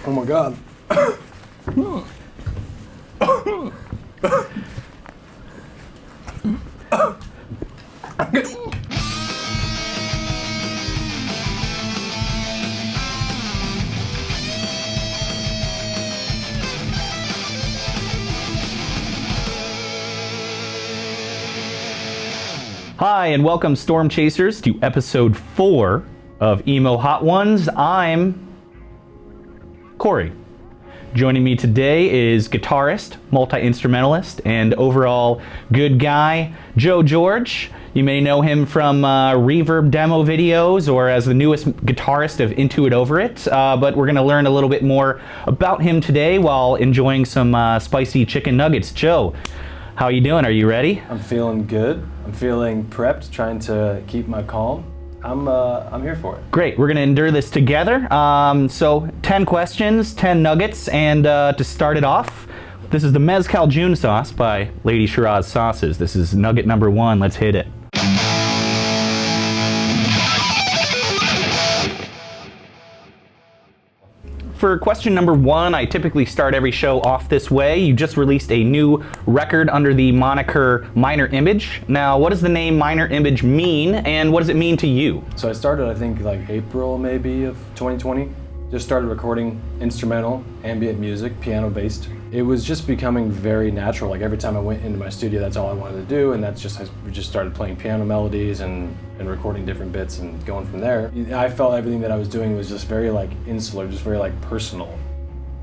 Oh my God. Hi, and welcome Storm Chasers to episode 4 of Emo Hot Ones. I'm Corey. Joining me today is guitarist, multi-instrumentalist, and overall good guy, Joe George. You may know him from Reverb demo videos or as the newest guitarist of Into It Over It, but we're going to learn a little bit more about him today while enjoying some spicy chicken nuggets. Joe, how are you doing? Are you ready? I'm feeling good. I'm feeling prepped, trying to keep my calm. I'm here for it. Great, we're gonna endure this together. So 10 questions, 10 nuggets, and to start it off, this is the Mezcal Joon sauce by Lady Shiraz Sauces. This is nugget number 1, let's hit it. For question number 1, I typically start every show off this way. You just released a new record under the moniker Minor Image. Now, what does the name Minor Image mean, and what does it mean to you? So I started, I think, like April maybe of 2020. Just started recording instrumental, ambient music, piano-based. It was just becoming very natural. Like every time I went into my studio, that's all I wanted to do, and that's just, we just started playing piano melodies and recording different bits and going from there. I felt everything that I was doing was just very like insular, just very like personal.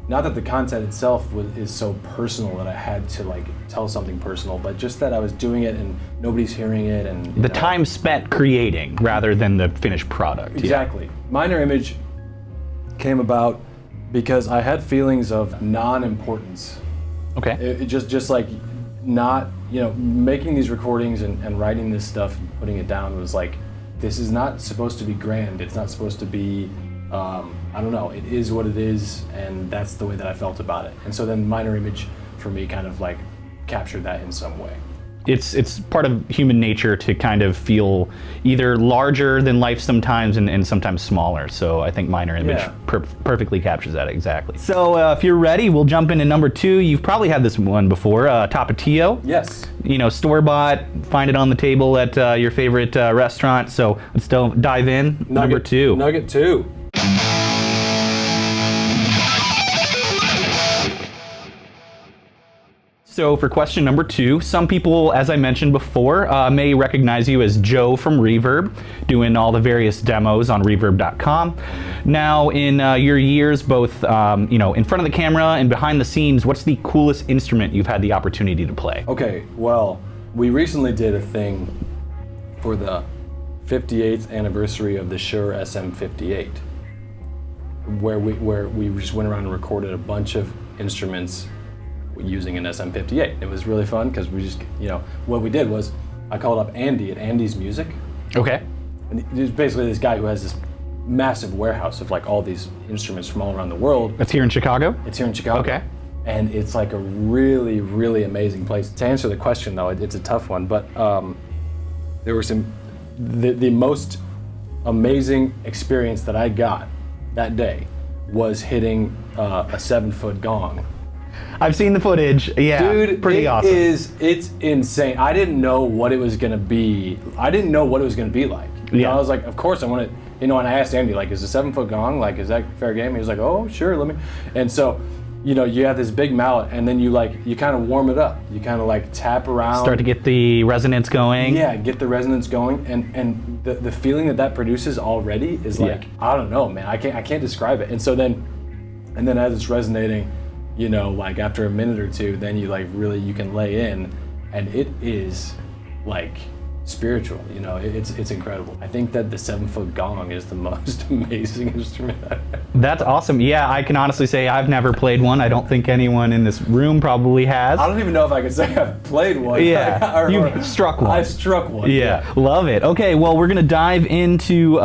Not that the content itself is so personal that I had to like tell something personal, but just that I was doing it and nobody's hearing it, and the time spent creating rather than the finished product. Exactly. Yeah. Minor Image came about because I had feelings of non-importance. Okay. It just like not, making these recordings and writing this stuff and putting it down was like, this is not supposed to be grand. It's not supposed to be, I don't know, it is what it is, and that's the way that I felt about it. And so then Minor Image for me kind of like captured that in some way. It's part of human nature to kind of feel either larger than life sometimes and sometimes smaller. So I think Minor Image perfectly captures that exactly. So if you're ready, we'll jump into number 2. You've probably had this one before, Tapatio. Yes. Store-bought, find it on the table at your favorite restaurant. So let's dive in. Number 2. Nugget 2. So for question number 2, some people, as I mentioned before, may recognize you as Joe from Reverb, doing all the various demos on reverb.com. Now, in your years, both in front of the camera and behind the scenes, what's the coolest instrument you've had the opportunity to play? Okay, well, we recently did a thing for the 58th anniversary of the Shure SM58, where we just went around and recorded a bunch of instruments using an SM58. It was really fun because we just, what we did was I called up Andy at Andy's Music. Okay. And he's basically this guy who has this massive warehouse of like all these instruments from all around the world. That's here in Chicago? It's here in Chicago. Okay. And it's like a really, really amazing place. To answer the question though, it's a tough one, but there were the most amazing experience that I got that day was hitting a 7-foot gong. I've seen the footage. Yeah, dude, pretty awesome. It's insane. I didn't know what it was gonna be. I didn't know what it was gonna be like. Yeah. I was like, of course I want to, and I asked Andy, like, is a 7-foot gong, like, is that fair game? He was like, oh, sure, let me. And so, you have this big mallet, and then you kind of warm it up. You kind of like tap around. Start to get the resonance going. Yeah, get the resonance going, and the feeling that produces already is like, I don't know, man. I can't describe it. And so then as it's resonating, like after a minute or two, then you like really, you can lay in, and it is like spiritual, it's incredible. I think that the 7-foot gong is the most amazing instrument I've ever. That's awesome. Yeah, I can honestly say I've never played one. I don't think anyone in this room probably has. I don't even know if I could say I've played one. Yeah, you struck one. I've struck one. Yeah, love it. Okay, well, we're gonna dive into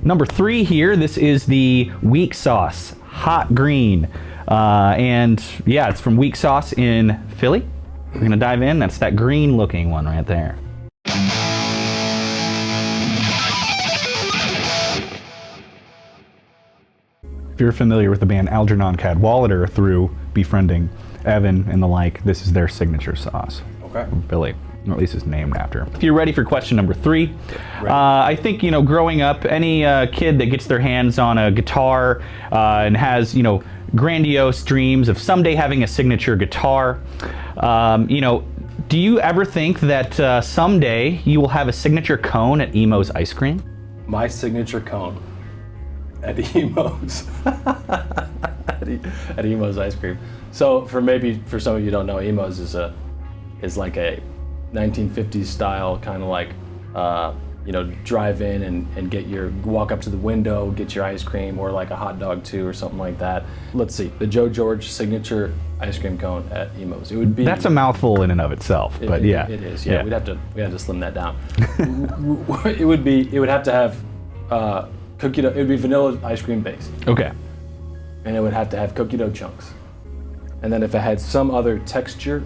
number 3 here. This is the Weak Sauce Hot Green. And yeah, it's from Weak Sauce in Philly. We're gonna dive in. That's that green looking one right there. if you're familiar with the band Algernon Cadwallader through befriending Evan and the like, this is their signature sauce. Okay. Billy, or at least it's named after. If you're ready for question number 3, I think, growing up, any kid that gets their hands on a guitar and has, grandiose dreams of someday having a signature guitar, do you ever think that someday you will have a signature cone at Emo's Ice Cream? My signature cone at Emo's. at Emo's Ice Cream. So for some of you who don't know, Emo's is like a 1950s style kind of like drive in and walk up to the window, get your ice cream, or like a hot dog too, or something like that. Let's see, the Joe George signature ice cream cone at Emo's. It would be. That's a mouthful in and of itself, but yeah. It is. Yeah, we'd have to slim that down. It would have to have cookie dough. It would be vanilla ice cream based. Okay. And it would have to have cookie dough chunks. And then if it had some other texture,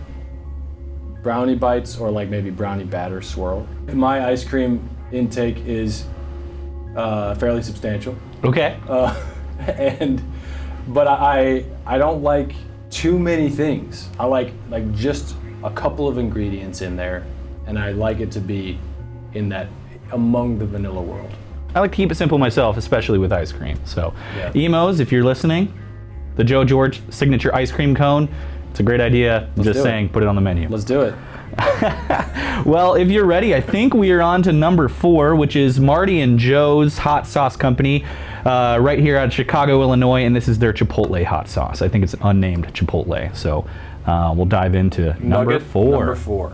brownie bites or like maybe brownie batter swirl. My ice cream intake is fairly substantial. Okay. But I don't like too many things. I like just a couple of ingredients in there, and I like it to be in that among the vanilla world. I like to keep it simple myself, especially with ice cream. So, yeah. Emos, if you're listening, the Joe George signature ice cream cone, it's a great idea. Just saying, put it on the menu. Let's do it. Well, if you're ready, I think we are on to number 4, which is Marty and Joe's Hot Sauce Company, right here out of Chicago, Illinois, and this is their Chipotle hot sauce. I think it's an unnamed Chipotle. So we'll dive into number 4. Number 4.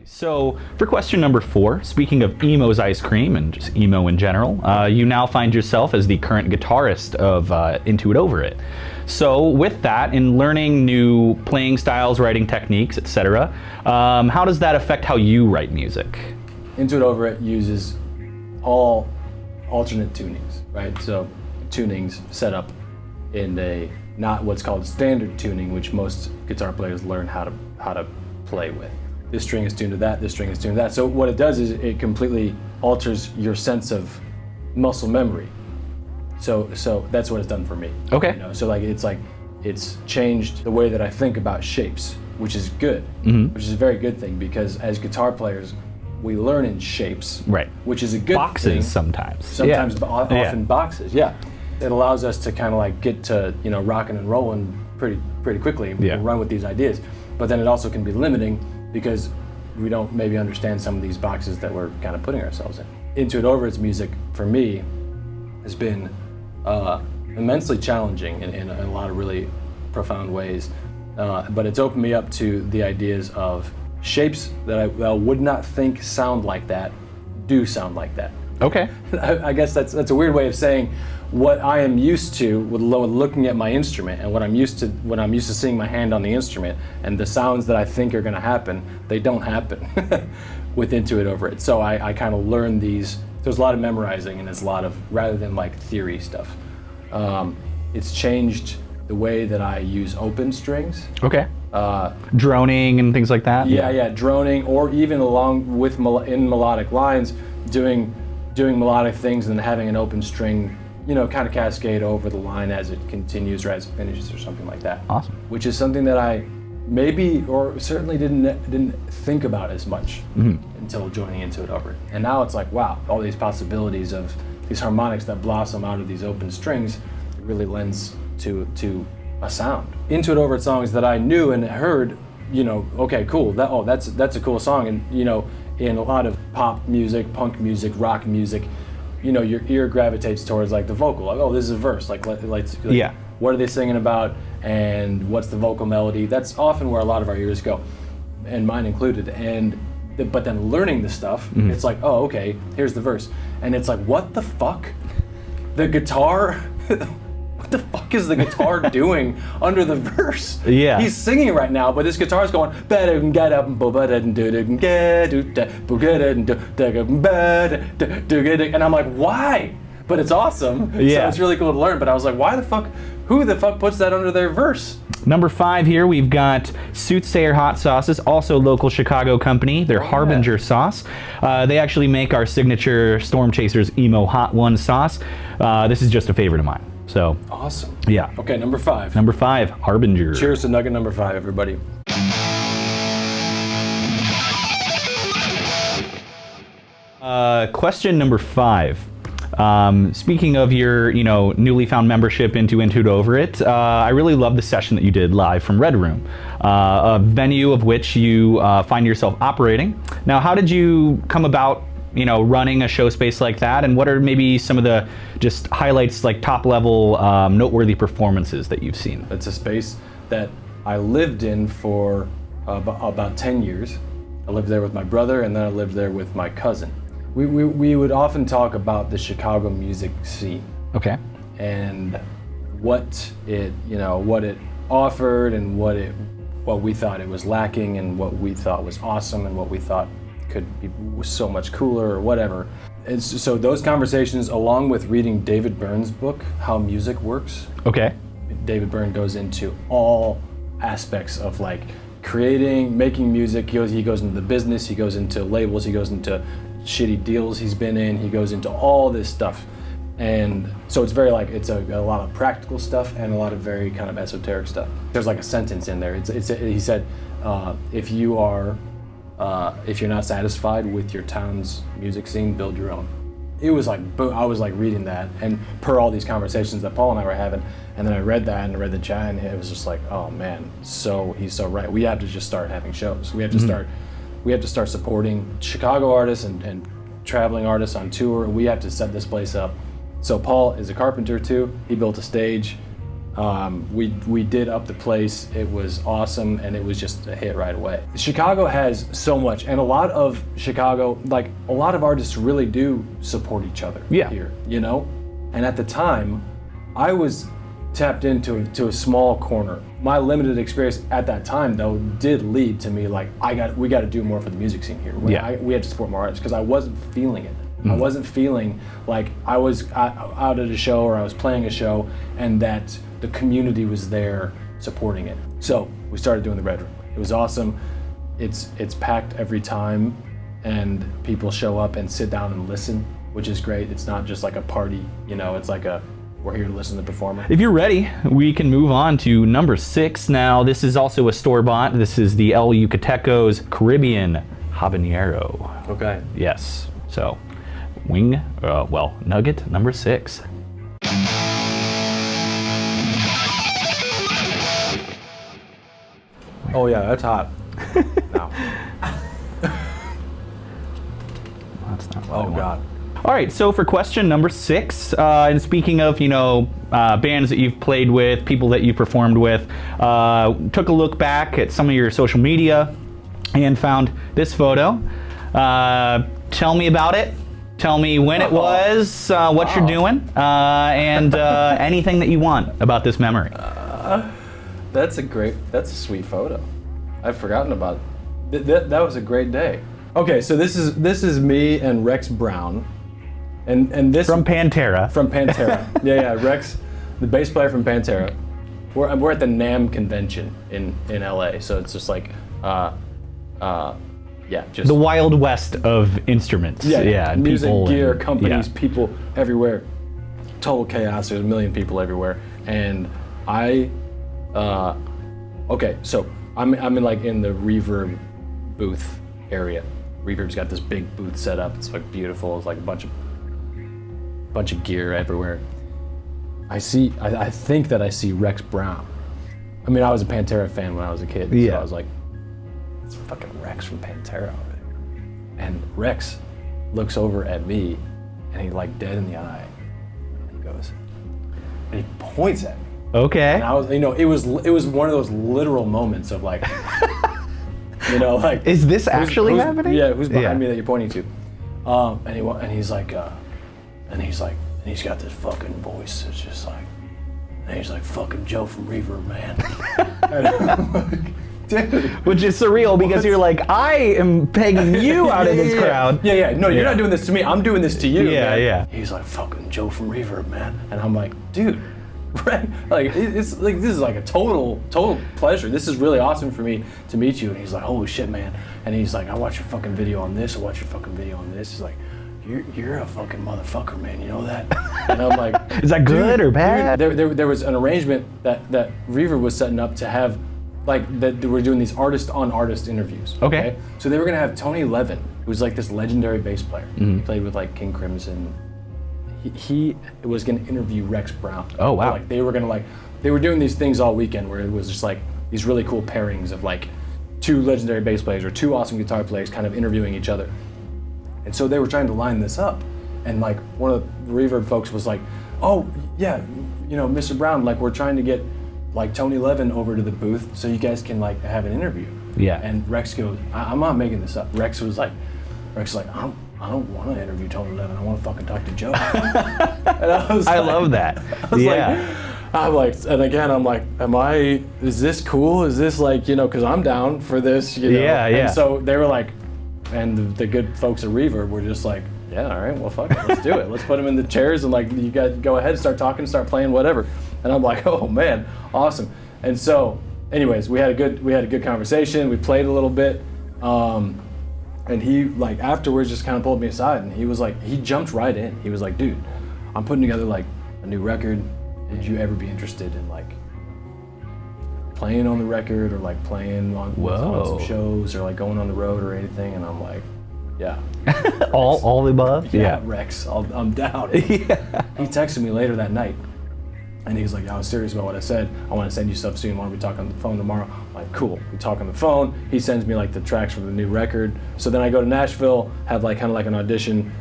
So for question number 4, speaking of Emo's Ice Cream and just emo in general, you now find yourself as the current guitarist of Into It Over It. So with that, in learning new playing styles, writing techniques, etc., how does that affect how you write music? Into It Over It uses all alternate tunings, right? So tunings set up in a not what's called standard tuning, which most guitar players learn how to play with. This string is tuned to that, this string is tuned to that. So what it does is it completely alters your sense of muscle memory. So that's what it's done for me. Okay. So it's changed the way that I think about shapes, which is good, which is a very good thing, because as guitar players, we learn in shapes, right? Which is a good boxes thing. Sometimes, often boxes. Yeah, it allows us to kind of like get to rocking and rolling pretty quickly and run with these ideas. But then it also can be limiting, because we don't maybe understand some of these boxes that we're kind of putting ourselves in. Into It Over It's music, for me, has been immensely challenging in a lot of really profound ways. But it's opened me up to the ideas of shapes that I would not think sound like that, do sound like that. Okay. I guess that's a weird way of saying what I am used to with looking at my instrument, and what I'm used to when I'm used to seeing my hand on the instrument, and the sounds that I think are going to happen, they don't happen with Into It Over It. So I kind of learn these. There's a lot of memorizing, and there's a lot of, rather than like theory stuff. It's changed the way that I use open strings. Okay. Droning and things like that. Yeah, droning, or even along with in melodic lines, doing melodic things and then having an open string, kind of cascade over the line as it continues or as it finishes or something like that. Awesome. Which is something that I maybe or certainly didn't think about as much until joining Into It Over It. And now it's like, wow, all these possibilities of these harmonics that blossom out of these open strings, it really lends to a sound. Into It Over It songs that I knew and heard, okay, cool, that's a cool song. And in a lot of pop music, punk music, rock music, your ear gravitates towards like the vocal. Like, oh, this is a verse. Like, what are they singing about, and what's the vocal melody? That's often where a lot of our ears go, and mine included. But then learning the stuff, it's like, oh, okay, here's the verse, and it's like, what the fuck? The guitar. What the fuck is the guitar doing under the verse? Yeah. He's singing right now, but this guitar's going, and I'm like, why? but it's awesome. Yeah. So it's really cool to learn. But I was like, who the fuck puts that under their verse? Number 5 here, we've got Soothsayer Hot Sauces, also local Chicago company. They're Harbinger sauce. They actually make our signature Storm Chasers Emo Hot Ones sauce. This is just a favorite of mine. So awesome. Yeah. Okay, number 5. Number 5, Harbinger. Cheers to nugget number 5, everybody. Question number 5. Speaking of your, newly found membership into It Over It, I really love the session that you did live from Red Room, a venue of which you find yourself operating. Now, how did you come about, running a show space like that, and what are maybe some of the just highlights, like top level, noteworthy performances that you've seen? It's a space that I lived in for about 10 years. I lived there with my brother, and then I lived there with my cousin. We would often talk about the Chicago music scene. Okay. And what it offered, and what we thought it was lacking, and what we thought was awesome, and what we thought was so much cooler, or whatever. And so those conversations, along with reading David Byrne's book, How Music Works. Okay. David Byrne goes into all aspects of like creating, making music. He goes into the business, he goes into labels, he goes into shitty deals he's been in, he goes into all this stuff. And so it's very like, it's a lot of practical stuff and a lot of very kind of esoteric stuff. There's like a sentence in there. He said, if you're not satisfied with your town's music scene, build your own. It was like, I was like reading that, and per all these conversations that Paul and I were having, and then I read that and I read the chat, and it was just like, oh man, he's so right. We have to just start having shows. We have to start supporting Chicago artists and traveling artists on tour. We have to set this place up. So Paul is a carpenter too. He built a stage. We did up the place. It was awesome, and it was just a hit right away. Chicago has so much, and a lot of artists really do support each other here, And at the time, I was tapped into a small corner. My limited experience at that time, though, did lead to me like, we got to do more for the music scene here. We had to support more artists, because I wasn't feeling it. Mm-hmm. I wasn't feeling like I was out at a show, or I was playing a show, and that the community was there supporting it. So we started doing the Red Room. It was awesome. It's packed every time, and people show up and sit down and listen, which is great. It's not just like a party, it's like we're here to listen to the performer. If you're ready, we can move on to number 6. Now, this is also a store-bought. This is the El Yucateco's Caribbean Habanero. Okay. Yes. So, nugget number 6. Oh yeah, that's hot. No. That's not what Oh God. All right, so for question number 6, and speaking of, bands that you've played with, people that you've performed with, took a look back at some of your social media and found this photo. Tell me about it. Tell me when it was, what you're doing, and anything that you want about this memory. That's a sweet photo. I've forgotten about it. That was a great day. Okay, so this is me and Rex Brown. And this from Pantera. From Pantera. yeah, Rex, the bass player from Pantera. We're at the NAMM convention in LA, so it's just like just the Wild West of instruments. Yeah, music, people, gear, companies, people everywhere. Total chaos. There's a million people everywhere, and so I'm in the Reverb booth area. Reverb's got this big booth set up. It's like beautiful. It's like a bunch of gear everywhere. I think that I see Rex Brown. I mean, I was a Pantera fan when I was a kid, so I was like, it's fucking Rex from Pantera. And Rex looks over at me, and he like dead in the eye, and he goes, and he points at me. Okay. And I was, it was one of those literal moments of like, like, is this actually happening? Yeah, who's behind me that you're pointing to? And he's like, and he's got this fucking voice that's just like, and he's like, fucking Joe from Reverb, man. Dude. Which is surreal because you're like, I am pegging you out of this crowd. Yeah. No, you're not doing this to me. I'm doing this to you. Yeah, man. yeah. He's like, fucking Joe from Reverb, man. And I'm like, dude, right? Like, it's like, this is like a total pleasure. This is really awesome for me to meet you. And he's like, holy shit, man. And he's like, I watched your fucking video on this. I watched your fucking video on this. He's like, you're a fucking motherfucker, man. You know that? And I'm like, is that good or bad? Dude, there was an arrangement that Reverb was setting up to have, like, that they were doing these artist-on-artist interviews. Okay. So they were gonna have Tony Levin, who's like this legendary bass player. He played with like King Crimson. He was gonna interview Rex Brown. Oh, wow. Like they were doing these things all weekend where it was just like these really cool pairings of like two legendary bass players or two awesome guitar players kind of interviewing each other. And so they were trying to line this up. And like one of the Reverb folks was like, oh yeah, you know, Mr. Brown, like we're trying to get like Tony Levin over to the booth so you guys can like have an interview. Yeah. And Rex goes, I'm not making this up. Rex was like, I don't want to interview Tony Levin. I want to fucking talk to Joe. And I was I like, love that. I'm like, and again, I'm like, is this cool? Is this like, you know, because I'm down for this, you know? Yeah. And so they were like, and the good folks at Reverb were just like, yeah, all right, well, fuck it, let's do it. Let's put them in the chairs and like, you guys go ahead, start talking, start playing, whatever. And I'm like, oh man, awesome. And so, anyways, we had a good conversation. We played a little bit, and he like afterwards just kind of pulled me aside, and he was like, he jumped right in. He was like, dude, I'm putting together like a new record. Would you ever be interested in like playing on the record or like playing on some shows or like going on the road or anything? And I'm like, yeah. all the above? Yeah, Rex, I'm down. Yeah. He texted me later that night, and he was like, I was serious about what I said. I want to send you stuff soon. Why don't we talk on the phone tomorrow? I'm like, cool. We talk on the phone. He sends me like the tracks from the new record. So then I go to Nashville, have like kind of like an audition.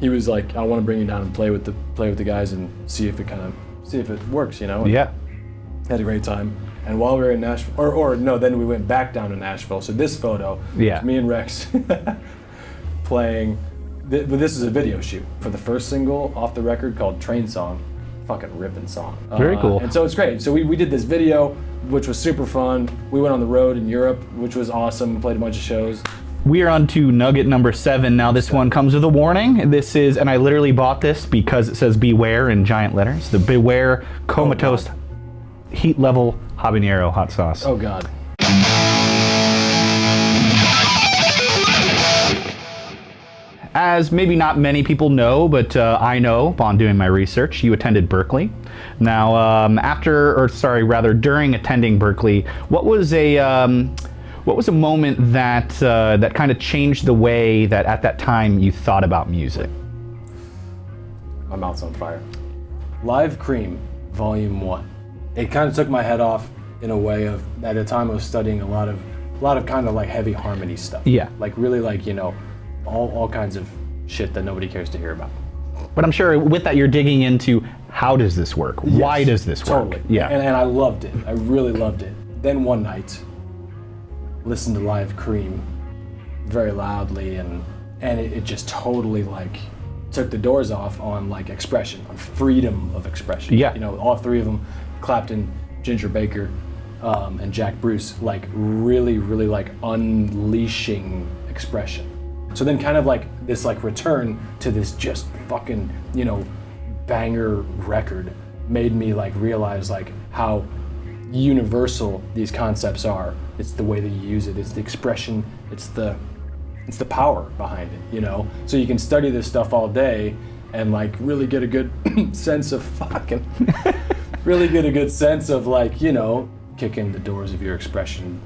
He was like, I want to bring you down and play with the guys and see if it works, you know? And Yeah. had a great time. And while we were in Nashville, then we went back down to Nashville. So this photo, Yeah. me and Rex playing, but this is a video shoot for the first single off the record called Train Song. Fucking ripping song. Very cool. And so it's great. So we did this video, which was super fun. We went on the road in Europe, which was awesome. Played a bunch of shows. We are on to nugget number 7. Now this one comes with a warning. This is, and I literally bought this because it says beware in giant letters. The Beware Comatose Heat Level Habanero Hot Sauce. Oh God. As maybe not many people know, but I know upon doing my research, you attended Berklee. Now, during attending Berklee, what was a moment that that kind of changed the way that at that time you thought about music? My mouth's on fire. Live Cream, Volume 1. It kind of took my head off in a way of, at the time I was studying a lot of kind of like heavy harmony stuff. Yeah. Like really like, you know, all kinds of shit that nobody cares to hear about. But I'm sure with that you're digging into how does this work? Yes, why does this work? Totally. Yeah. And I loved it. I really loved it. Then one night, listened to Live Cream very loudly, and it just totally like took the doors off on like expression, on freedom of expression. Yeah. You know, all three of them, Clapton, Ginger Baker, and Jack Bruce, like really like unleashing expression. So then kind of like this like return to this just fucking, you know, banger record made me like realize like how universal these concepts are. It's the way that you use it, it's the expression, it's the power behind it, you know? So you can study this stuff all day and like really get a good sense of like, you know, kicking the doors of your expression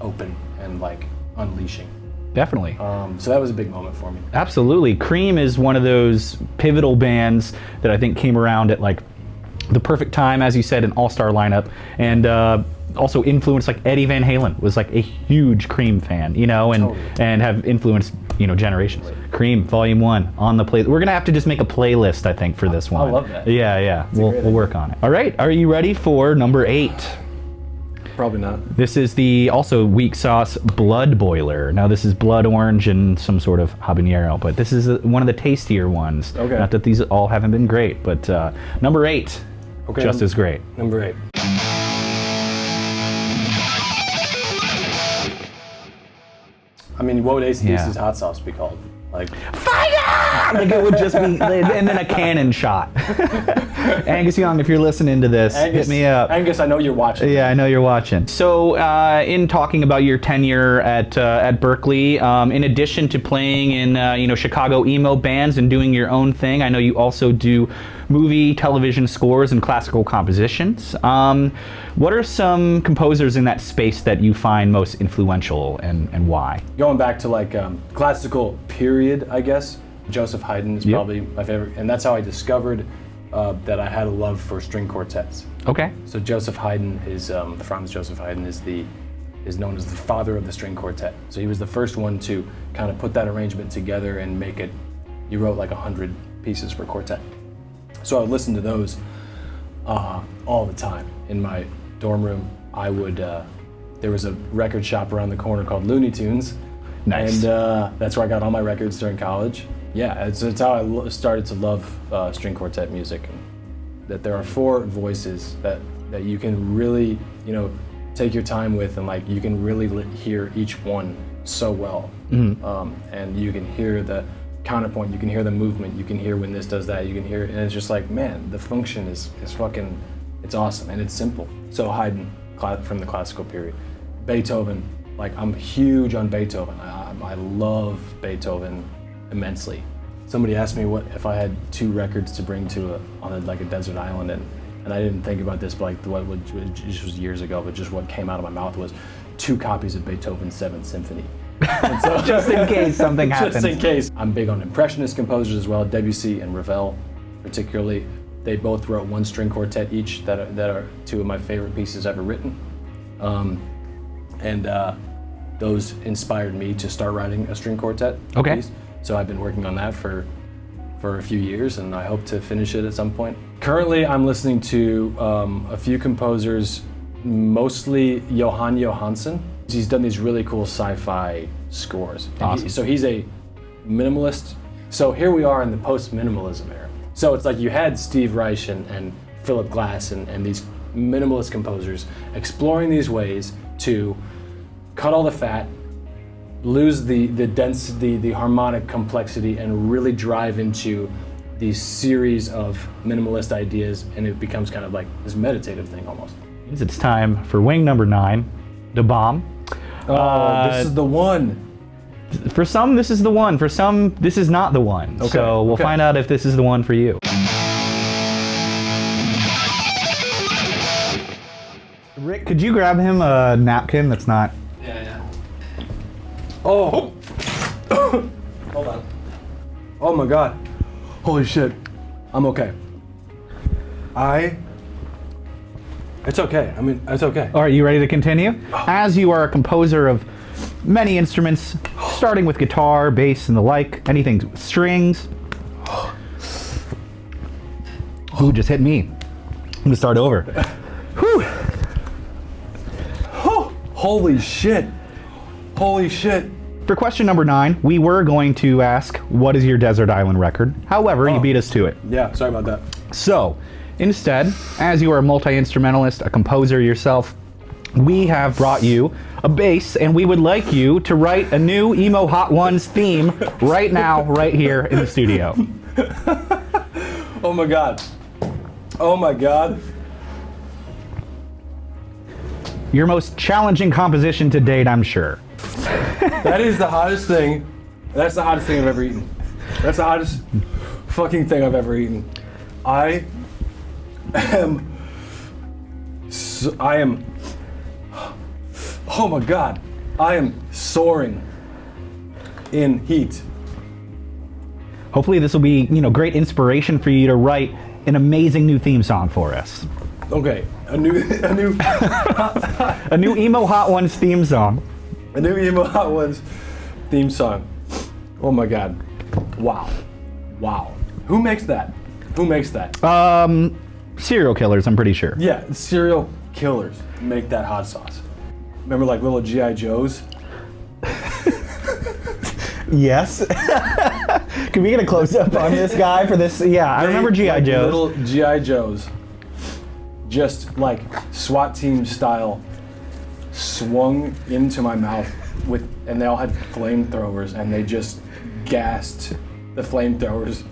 open and like unleashing. Definitely. So that was a big moment for me. Absolutely. Cream is one of those pivotal bands that I think came around at like the perfect time, as you said, an all-star lineup, and also influenced like Eddie Van Halen was like a huge Cream fan, you know, and Totally. and have influenced, you know, generations. Cream Volume 1 on the play. We're gonna have to just make a playlist, I think, for this one. I love that. Yeah. It's a great We'll work on it. All right. Are you ready for number 8? Probably not. This is the also weak sauce Blood Boiler. Now this is blood orange and some sort of habanero, but this is one of the tastier ones. Okay. Not that these all haven't been great, but number 8, Okay. just as great. Number 8. I mean, what would AC/DC's Hot Sauce be called? Like fire! Like it would just be, and then a cannon shot. Angus Young, if you're listening to this, hit me up. Angus, I know you're watching. Yeah, I know you're watching. So, in talking about your tenure at Berklee, in addition to playing in Chicago emo bands and doing your own thing, I know you also do movie, television scores, and classical compositions. What are some composers in that space that you find most influential, and why? Going back to like classical period, I guess, Joseph Haydn is probably my favorite, and that's how I discovered that I had a love for string quartets. Okay. So Joseph Haydn is, Franz Joseph Haydn is known as the father of the string quartet. So he was the first one to kind of put that arrangement together and make it, he wrote like 100 pieces for quartet. So I would listen to those all the time. In my dorm room, I would, there was a record shop around the corner called Looney Tunes. Nice. And that's where I got all my records during college. Yeah, it's how I started to love string quartet music. And that there are 4 voices that you can really, take your time with, and like you can really hear each one so well. Mm-hmm. And you can hear the counterpoint, you can hear the movement, you can hear when this does that, you can hear it, and it's just like, man, the function is fucking, it's awesome, and it's simple. So Haydn, from the classical period. Beethoven, like I'm huge on Beethoven. I love Beethoven immensely. Somebody asked me what if I had 2 records to bring to on a desert island, and I didn't think about this, but like this was years ago, but just what came out of my mouth was 2 copies of Beethoven's 7th Symphony. So, just in case something happens. Just in case. I'm big on Impressionist composers as well, Debussy and Ravel particularly. They both wrote 1 string quartet each that are 2 of my favorite pieces ever written. Those inspired me to start writing a string quartet piece. So I've been working on that for a few years, and I hope to finish it at some point. Currently, I'm listening to a few composers, mostly Johan Johansson. He's done these really cool sci-fi scores. Awesome. So he's a minimalist. So here we are in the post-minimalism era. So it's like you had Steve Reich and Philip Glass and these minimalist composers exploring these ways to cut all the fat, lose the density, the harmonic complexity, and really drive into these series of minimalist ideas, and it becomes kind of like this meditative thing almost. It's time for wing number 9, the bomb. This is the one. For some, this is the one. For some, this is not the one. Okay. So we'll find out if this is the one for you. Rick, could you grab him a napkin that's not... Yeah. Oh! Hold on. Oh my God. Holy shit. I'm okay. It's okay. I mean, it's okay. All right, you ready to continue? As you are a composer of many instruments, starting with guitar, bass, and the like, anything, strings. Ooh, just hit me. I'm gonna start over. Whew. Holy shit. Holy shit. For question number 9, we were going to ask, what is your desert island record? However, you beat us to it. Yeah, sorry about that. So, instead, as you are a multi-instrumentalist, a composer yourself, we have brought you a bass, and we would like you to write a new Emo Hot Ones theme right now, right here in the studio. Oh my God. Oh my God. Your most challenging composition to date, I'm sure. That is the hottest thing. That's the hottest thing I've ever eaten. That's the hottest fucking thing I've ever eaten. I am, oh my God, I am soaring in heat. Hopefully this will be, great inspiration for you to write an amazing new theme song for us. Okay, a new A new Emo Hot Ones theme song. A new Emo Hot Ones theme song. Oh my God. Wow. Who makes that? Serial killers, I'm pretty sure. Yeah, serial killers make that hot sauce. Remember like little G.I. Joes? Yes. Can we get a close-up on this guy for this? Yeah, I remember G.I. like Joes. Little G.I. Joes. Just like SWAT team style swung into my mouth and they all had flamethrowers, and they just gassed the flamethrowers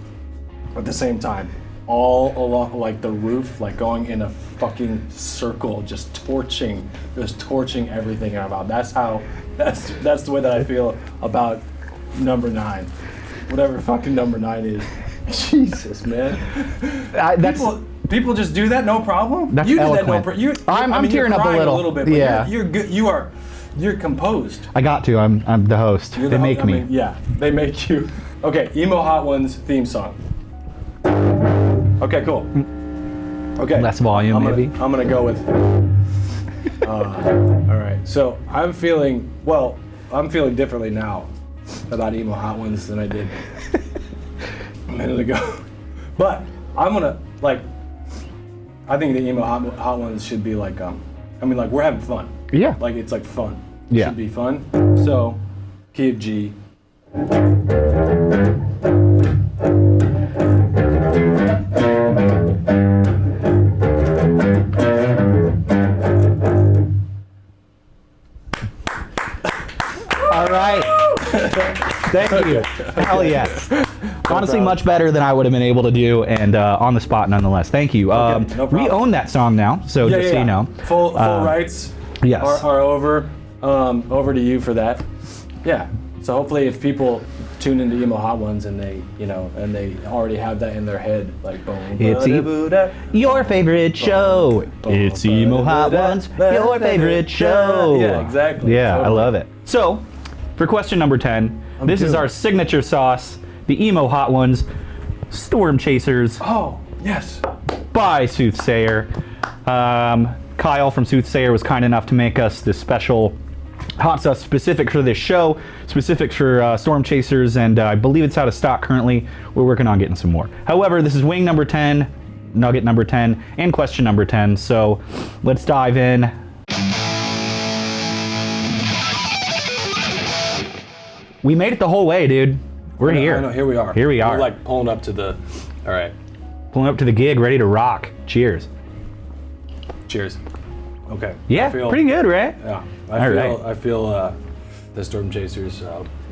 at the same time, all along like the roof, like going in a fucking circle, just torching everything in our mouth. That's the way that I feel about number 9, whatever fucking number 9 is. Jesus, man. People just do that, no problem. That's you do eloquent. that, no problem. I'm tearing up a little bit. But yeah, you're good. You're composed. I got to. I'm the host. They make me. Yeah, they make you. Okay, Emo Hot Ones theme song. Okay, cool. Okay. Less volume, maybe. I'm gonna go with. All right. So I'm feeling differently now about Emo Hot Ones than I did a minute ago. But I'm gonna I think the Emo Hot Ones should be like we're having fun. Yeah. Like it's like fun. Yeah. It should be fun. So key of G. All right. Thank you. Hell yes. Honestly, much better than I would have been able to do, and on the spot nonetheless. Thank you. No problem. We own that song now, so just so you know. Full rights yes. are over. Over to you for that. Yeah. So hopefully, if people tune into Emo Hot Ones and they already have that in their head, like boom. It's your favorite show. It's Emo Hot Ones, your favorite show. Yeah, exactly. Yeah, totally. I love it. So, for question number 10, this is our signature sauce, the Emo Hot Ones, Storm Chasers. Oh, yes. By Soothsayer. Kyle from Soothsayer was kind enough to make us this special hot sauce specific for this show, specific for Storm Chasers, and I believe it's out of stock currently. We're working on getting some more. However, this is wing number 10, nugget number 10, and question number 10, so let's dive in. We made it the whole way, dude. We're here. I know, here we are. Here we are. We're like pulling up to the, all right. Pulling up to the gig, ready to rock. Cheers. Cheers. Okay. Yeah, pretty good, right? Yeah. I feel the Storm Chasers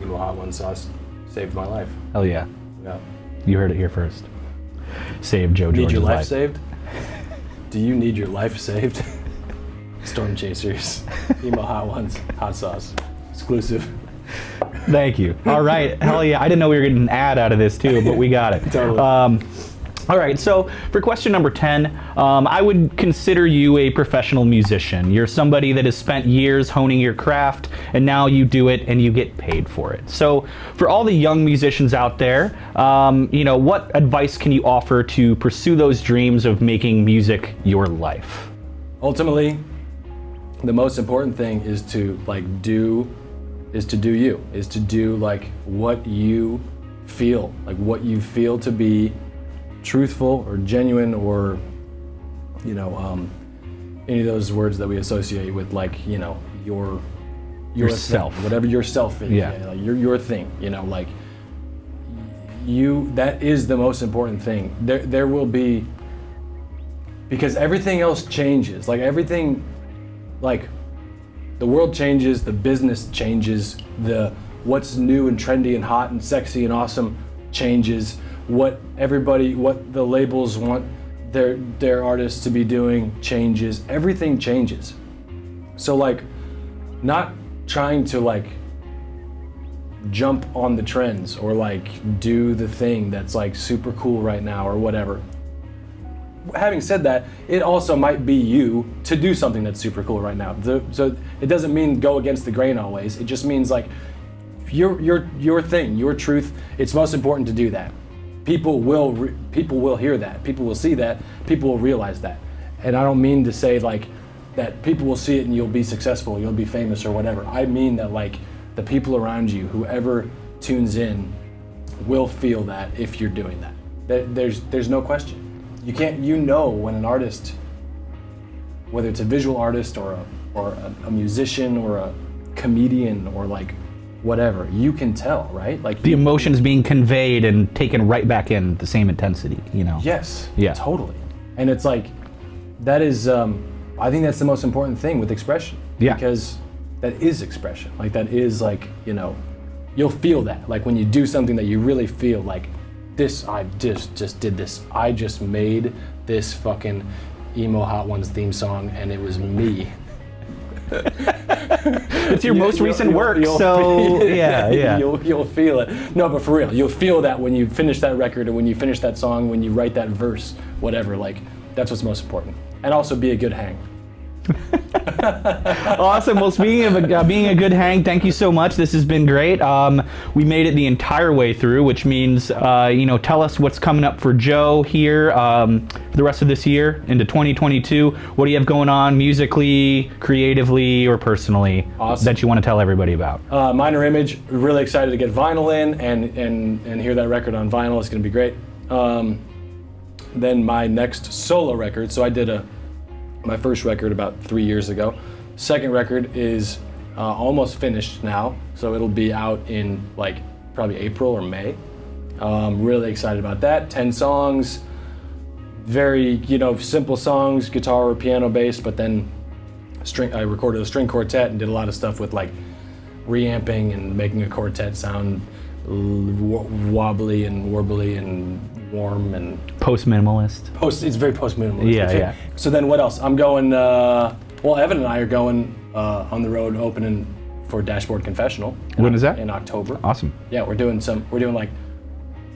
Emo Hot One sauce saved my life. Hell yeah. Yeah. You heard it here first. Save Joe George's Need your life life. saved? Do you need your life saved? Storm Chasers Emo Hot Ones hot sauce. Exclusive. Thank you. All right. Hell yeah. I didn't know we were getting an ad out of this too, but we got it. Totally. All right, so for question number 10, I would consider you a professional musician. You're somebody that has spent years honing your craft, and now you do it and you get paid for it. So for all the young musicians out there, what advice can you offer to pursue those dreams of making music your life? Ultimately, the most important thing is to do what you feel, like what you feel to be truthful or genuine, or any of those words that we associate with yourself, thing, whatever yourself is, like your thing, that is the most important thing. There will be, because everything else changes, the world changes, the business changes, what's new and trendy and hot and sexy and awesome changes. What the labels want their artists to be doing changes. Everything changes. So not trying to jump on the trends or do the thing that's super cool right now or whatever. Having said that, it also might be you to do something that's super cool right now. So it doesn't mean go against the grain always. It just means your thing, your truth. It's most important to do that. People will hear that. People will see that. People will realize that. And I don't mean to say that people will see it and you'll be successful, you'll be famous or whatever. I mean that the people around you, whoever tunes in, will feel that if you're doing that. There's no question. You can't. When an artist, whether it's a visual artist or a musician or a comedian or whatever, you can tell, right? The emotion is being conveyed and taken right back in the same intensity, Yes. Yeah. Totally. And it's that is, I think that's the most important thing with expression. Yeah. Because that is expression. Like that is like, you know, you'll feel that. Like when you do something that you really feel like this, I just did this. I just made this fucking Emo Hot Ones theme song and it was me. It's your most recent work, so yeah. You'll feel it. No, but for real, you'll feel that when you finish that record or when you finish that song, when you write that verse, whatever, like that's what's most important. And also be a good hang. Awesome. Well, speaking of being a good hang, thank you so much. This has been great. We made it the entire way through, which means, tell us what's coming up for Joe here for the rest of this year into 2022. What do you have going on musically, creatively, or personally that you want to tell everybody about? Minor Image, really excited to get vinyl in and hear that record on vinyl. It's going to be great. Then my next solo record, so I did my first record about 3 years ago. Second record is almost finished now, so it'll be out in like probably April or May. Really excited about that. 10 songs, very simple songs, guitar or piano based, but then I recorded a string quartet and did a lot of stuff with like reamping and making a quartet sound wobbly and warbly and warm and post-minimalist. It's very post-minimalist. Yeah. So then what else? I'm going, Evan and I are going on the road opening for Dashboard Confessional. When is that? In October. Awesome. Yeah, we're doing like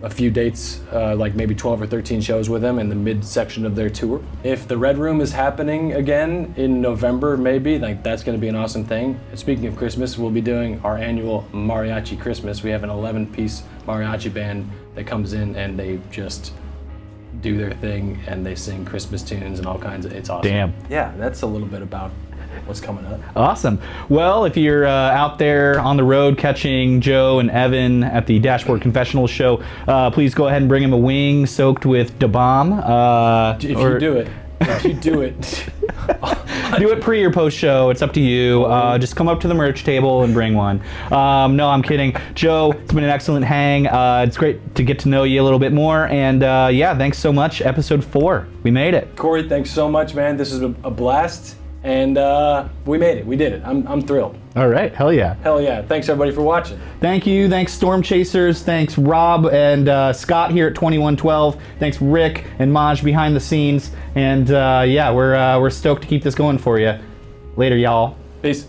a few dates, like maybe 12 or 13 shows with them in the mid-section of their tour. If the Red Room is happening again in November, maybe, like that's gonna be an awesome thing. And speaking of Christmas, we'll be doing our annual Mariachi Christmas. We have an 11-piece mariachi band that comes in and they just do their thing and they sing Christmas tunes and all kinds of, it's awesome. Damn. Yeah, that's a little bit about what's coming up. Awesome. Well, if you're out there on the road catching Joe and Evan at the Dashboard Confessional show, please go ahead and bring him a wing soaked with Da Bomb. If you do it. Do it pre or post show. It's up to you. Just come up to the merch table and bring one. No, I'm kidding. Joe, it's been an excellent hang. It's great to get to know you a little bit more. And thanks so much. Episode 4. We made it. Corey, thanks so much, man. This is a blast. And we made it. We did it. I'm thrilled. All right. Hell yeah. Hell yeah. Thanks, everybody, for watching. Thank you. Thanks, Storm Chasers. Thanks, Rob and Scott here at 2112. Thanks, Rick and Maj behind the scenes. And we're stoked to keep this going for you. Later, y'all. Peace.